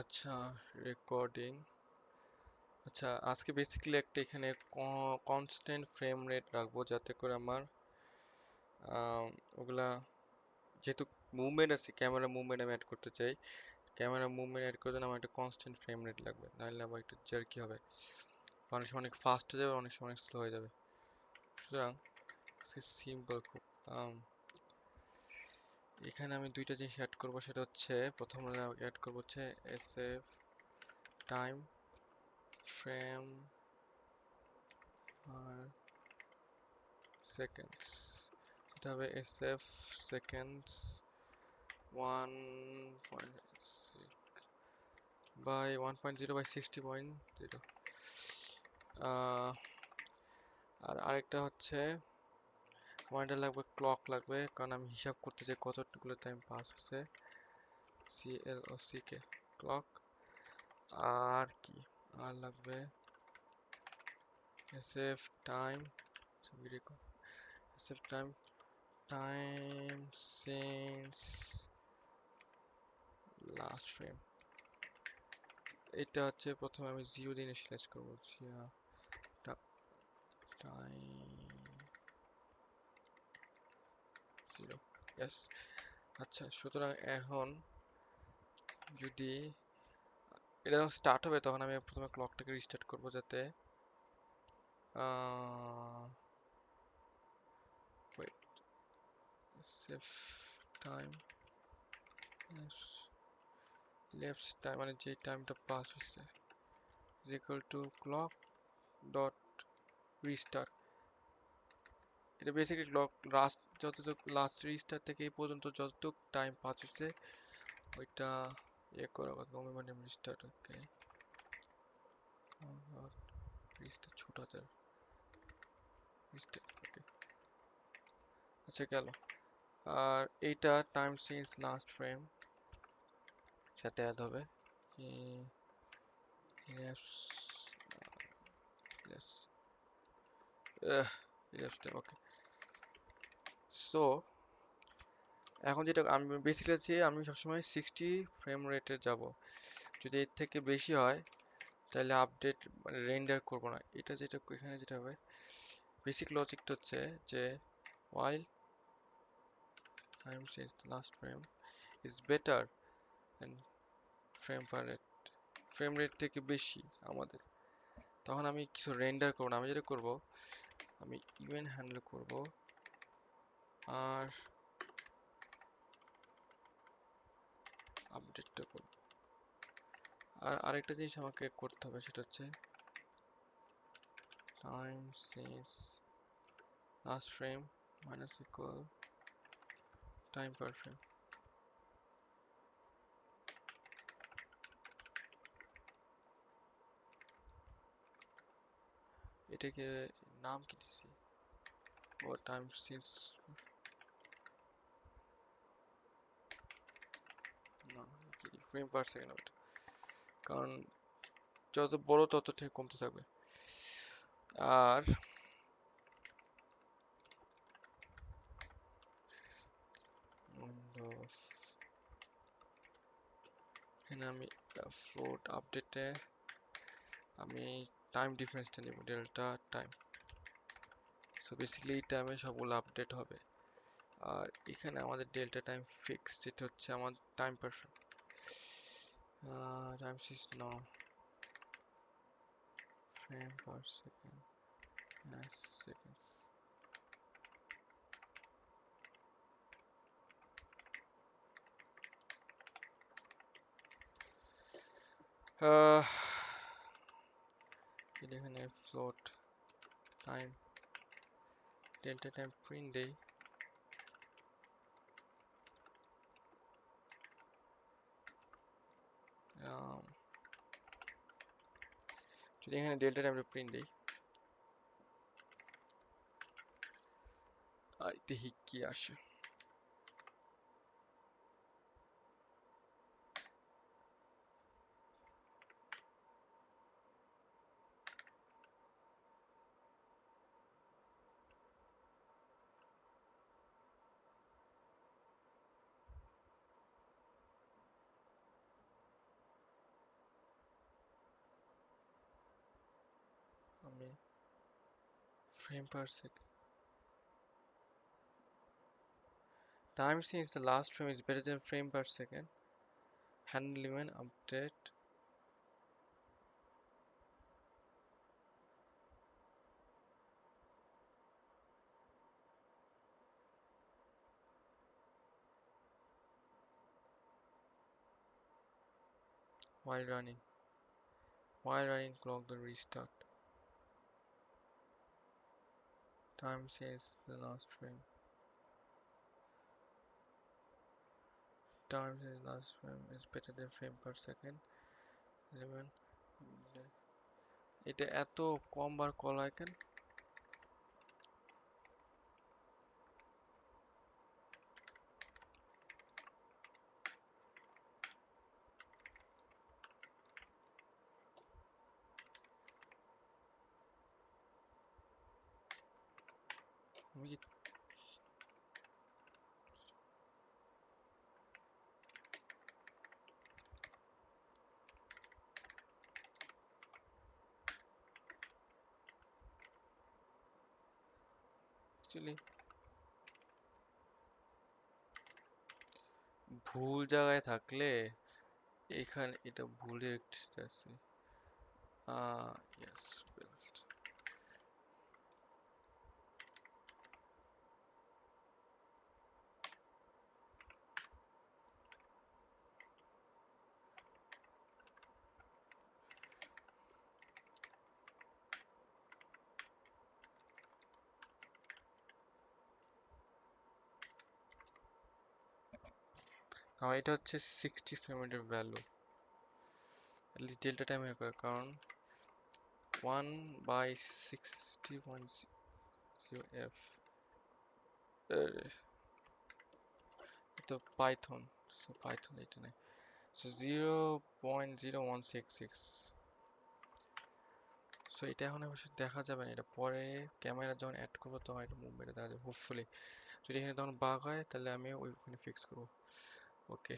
আচ্ছা, রেকর্ডিং। আচ্ছা, আজকে বেসিক্যালি একটা এখানে কনস্ট্যান্ট ফ্রেম রেট রাখবো, যাতে করে আমার ওগুলা, যেহেতু মুভমেন্ট আছে, ক্যামেরা মুভমেন্ট আমি অ্যাড করতে চাই। ক্যামেরা মুভমেন্ট অ্যাড করার জন্য আমার একটা কনস্ট্যান্ট ফ্রেম রেট লাগবে, নাহলে আবার একটু জার্কি হবে। অনেক সময় অনেক ফাস্ট হয়ে যাবে, অনেক সময় অনেক স্লো হয়ে যাবে। সুতরাং সিম্পল খুব। এখানে আমি দুইটা জিনিস অ্যাড করবো, সেটা হচ্ছে প্রথম অ্যাড করবো হচ্ছে SF টাইম ফ্রেম আর সেকেন্ডস। এটা হবে SF সেকেন্ডস 1.6 বাই 1.0 বাই 60.0। আর আরেকটা হচ্ছে আমার এটা লাগবে, ক্লক লাগবে, কারণ আমি হিসাব করতে চাই কতগুলো টাইম পাস হচ্ছে। CLOCK clock. আর কি আর লাগবে, SF time SF time time since last frame. এটা হচ্ছে প্রথমে আমি 0 দিয়ে ইনিশিয়ালাইজ করবো। টাইম 0। ইয়েস। আচ্ছা, সুতরাং এখন যদি এটা যখন স্টার্ট হবে, তখন আমি প্রথমে ক্লকটাকে রিস্টার্ট করবো, যাতে wait, safe time left time, মানে যে টাইমটা পাস হচ্ছে is equal to clock dot restart. এটা বেসিক্যালি ক্লক লাস্ট, যতটুকু লাস্ট রিস্টার্ট থেকে এই পর্যন্ত যতটুকু টাইম পাস হচ্ছে ওইটা ইয়ে করা কথা। মানে রিস্টার্ট, ওকে, রিস্টার্ট ছোট হাতের রিস্টার্ট, ওকে। আচ্ছা, গেল। আর এইটা টাইম সিন্স লাস্ট ফ্রেম সাথে অ্যাড হবে। ওকে। সো এখন যেটা আমি বেসিক্যালি আমি সবসময় 60 ফ্রেম রেটে যাব। যদি এর থেকে বেশি হয় তাহলে আপডেট মানে রেন্ডার করবো না। এটা যেটা এখানে যেটা হবে, বেসিক লজিকটা হচ্ছে যে while time since the last frame is better than frame per rate, frame rate থেকে বেশি আমাদের, তখন আমি কিছু রেন্ডার করবো না। আমি যেটা করব, আমি ইভেন্ট হ্যান্ডেল করব আর আপডেটটা করব। আর আরেকটা জিনিস আমাকে করতে হবে, সেটা হচ্ছে time since last frame minus equal time per frame। এটাকে নাম কি দিচ্ছি, ও টাইম সিন্স, না ফ্রেম পার সেকেন্ড হবে, কারণ যত বড় তত ঠিক কমতে থাকবে। আর এখানে আমি ফ্লোট আপডেটে আমি টাইম ডিফারেন্সটা নেব, ডেল্টা টাইম। সো বেসিক্যালি এই টাইমে সবগুলো আপডেট হবে। আর এখানে আমাদের ডেল্টা টাইম ফিক্স, যেটা হচ্ছে আমার টাইম পার টাইম সিস no frame per second seconds. এখানে float time delta time print দেই, যদি এখানে ডেল্টা টাইমটা প্রিন্ট দেই আর দেখি কি আসে। আমি frame per second. Time since the last frame is better than frame per second. Handle event update. While running. While running clock the restart. Time since the last frame. Time since the last frame is better than frame per second. 11. এটা এত কম বার call হয় কেন? আমি কি actually ভুল জায়গায় থাকলে এখানে এটা ভুলে আছে। yes built. এটা হচ্ছে 60 ফ্রেম রেটের value, at least delta time এর কারণ 1/60.0f তো পাইথন, সো পাইথন এটা নেই, সো 0.0166, সো এটা এখন অবশ্য দেখা যাবে না, এটা পরে ক্যামেরা যখন অ্যাড করবো তখন এটা মুভমেন্টে দেখা যাবে হোপফুলি। যদি এখানে তখন বাগ হয় তাহলে আমি ওইখানে ফিক্স করবো। ওকে।